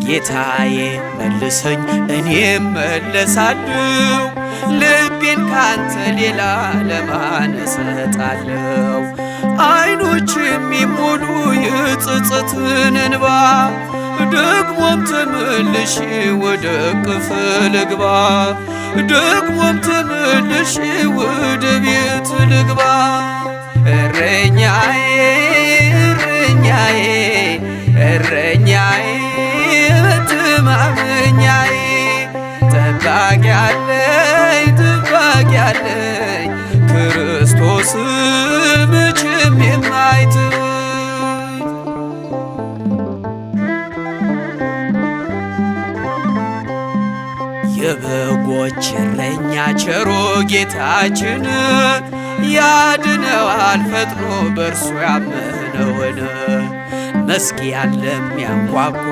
ጌታዬ መልሰኝ እኔም መለሳለሁ፣ ልቤን ካንተ ሌላ ለማን እሰጣለሁ? አይኖች የሚሞሉ የጸጸትን እንባ ደግሞም ተመልሼ ወደ እቅፍ ልግባ፣ ደግሞም ተመልሼ ወደ ቤት ልግባ። እረኛዬ እረኛዬ እረኛዬ መተማመኛዬ ጠባቂ አለኝ ጠባቂ አለኝ ክርስቶስ መቼም የማይተወኝ። የበጎች እረኛ ቸሮ ጌታችን ያድነዋል ፈጥኖ በእርሱ ያመነውን። መዝጊያን ለሚያንኳኳ